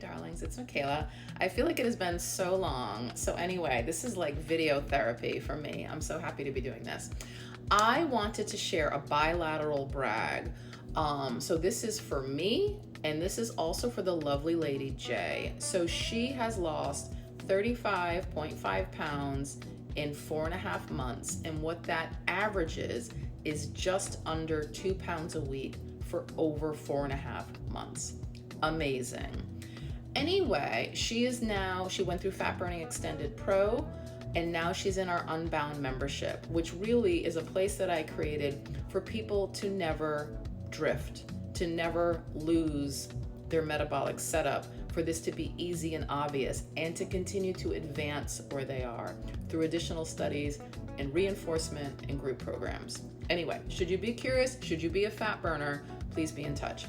darlings, it's Michaela. I feel like it has been so long. So anyway, this is like video therapy for me. I'm so happy to be doing this. I wanted to share a bilateral brag. So this is for me, and this is also for the lovely lady Jay. So she has lost 35.5 pounds in 4.5 months, and what that averages is just under 2 pounds a week for over 4.5 months. Amazing. Anyway, she went through Fat Burning Extended Pro, and now she's in our Unbound membership, which really is a place that I created for people to never drift, to never lose their metabolic setup, for this to be easy and obvious, and to continue to advance where they are through additional studies and reinforcement and group programs. Anyway, should you be curious, should you be a fat burner, please be in touch.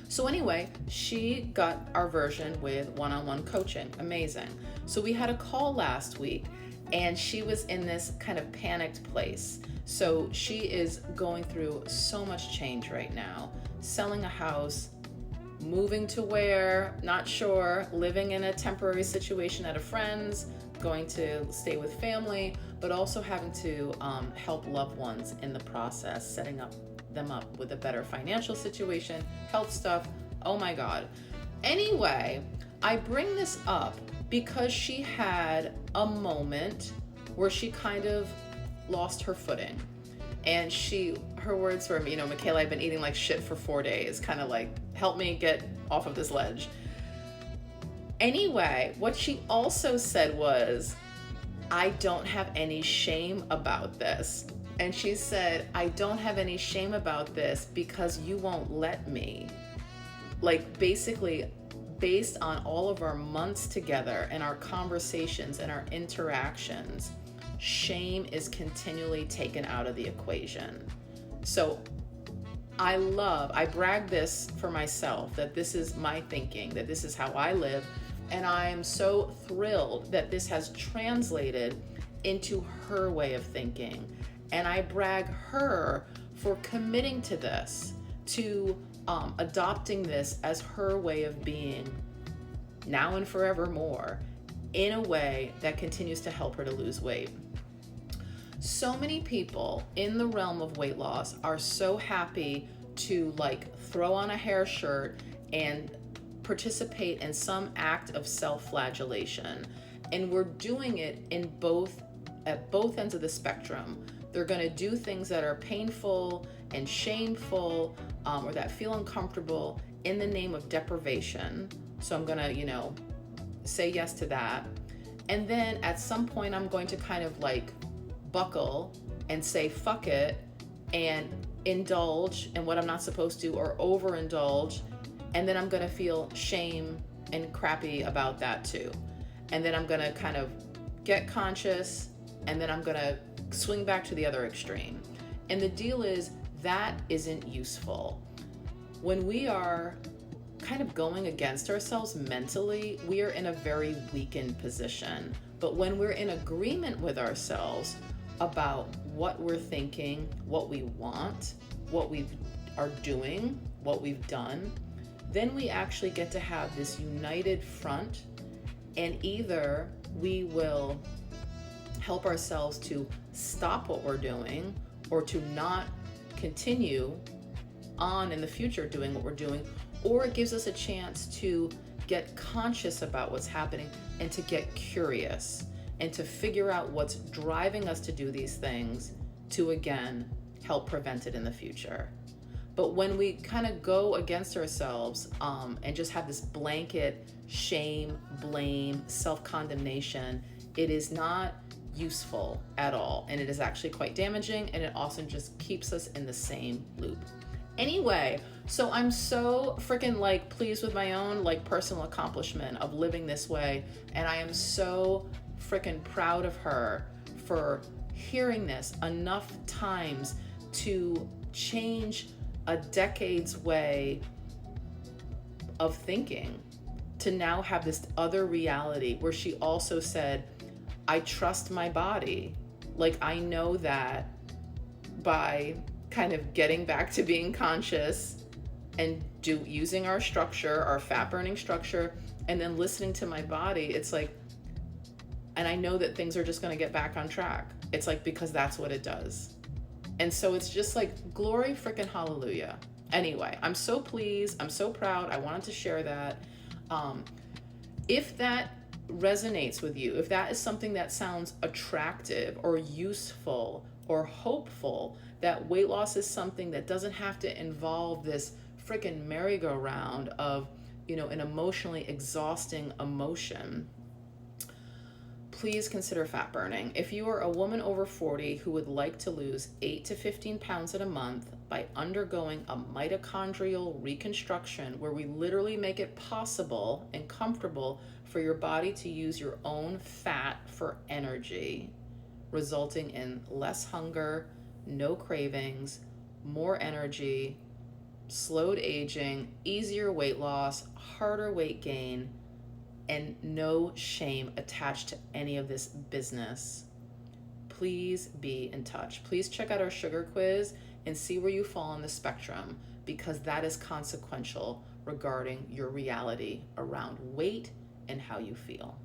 So anyway, she got our version with one-on-one coaching. Amazing. So we had a call last week, and she was in this kind of panicked place. So she is going through so much change right now, selling a house, moving to where, not sure, living in a temporary situation at a friend's, going to stay with family, but also having to help loved ones in the process, setting them up with a better financial situation, health stuff. Oh my God. Anyway, I bring this up because she had a moment where she kind of lost her footing. And her words were, Michaela, I've been eating like shit for 4 days, kind of like, help me get off of this ledge. Anyway, what she also said was, I don't have any shame about this. And she said, I don't have any shame about this because you won't let me. Like, basically, based on all of our months together and our conversations and our interactions, shame is continually taken out of the equation. So I brag this for myself, that this is my thinking, that this is how I live. And I am so thrilled that this has translated into her way of thinking. And I brag her for committing to this, to adopting this as her way of being now and forevermore, in a way that continues to help her to lose weight. So many people in the realm of weight loss are so happy to like throw on a hair shirt and participate in some act of self-flagellation. And we're doing it at both ends of the spectrum. They're going to do things that are painful and shameful, or that feel uncomfortable in the name of deprivation. So I'm going to, say yes to that. And then at some point I'm going to kind of like buckle and say fuck it and indulge in what I'm not supposed to, or overindulge. And then I'm going to feel shame and crappy about that too. And then I'm going to kind of get conscious, and then I'm going to swing back to the other extreme. And the deal is that isn't useful. When we are kind of going against ourselves mentally, we are in a very weakened position. But when we're in agreement with ourselves about what we're thinking, what we want, what we are doing, what we've done, then we actually get to have this united front, and either we will help ourselves to stop what we're doing, or to not continue on in the future doing what we're doing, or it gives us a chance to get conscious about what's happening and to get curious and to figure out what's driving us to do these things to, again, help prevent it in the future. But when we kind of go against ourselves and just have this blanket shame, blame, self-condemnation, it is not useful at all. And it is actually quite damaging, and it also just keeps us in the same loop. Anyway, so I'm so freaking like pleased with my own like personal accomplishment of living this way. And I am so freaking proud of her for hearing this enough times to change a decade's way of thinking, to now have this other reality where she also said, I trust my body. Like, I know that by kind of getting back to being conscious and using our structure, our fat burning structure, and then listening to my body. It's like, and I know that things are just going to get back on track. It's like, because that's what it does. And so it's just like, glory freaking hallelujah. Anyway, I'm so pleased. I'm so proud. I wanted to share that. If that resonates with you, if that is something that sounds attractive or useful or hopeful, that weight loss is something that doesn't have to involve this freaking merry-go-round of, an emotionally exhausting emotion, please consider fat burning. If you are a woman over 40 who would like to lose 8 to 15 pounds in a month by undergoing a mitochondrial reconstruction, where we literally make it possible and comfortable for your body to use your own fat for energy, resulting in less hunger, no cravings, more energy, slowed aging, easier weight loss, harder weight gain, and no shame attached to any of this business, please be in touch. Please check out our sugar quiz and see where you fall on the spectrum, because that is consequential regarding your reality around weight and how you feel.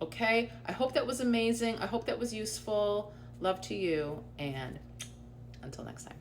Okay, I hope that was amazing. I hope that was useful. Love to you, and until next time.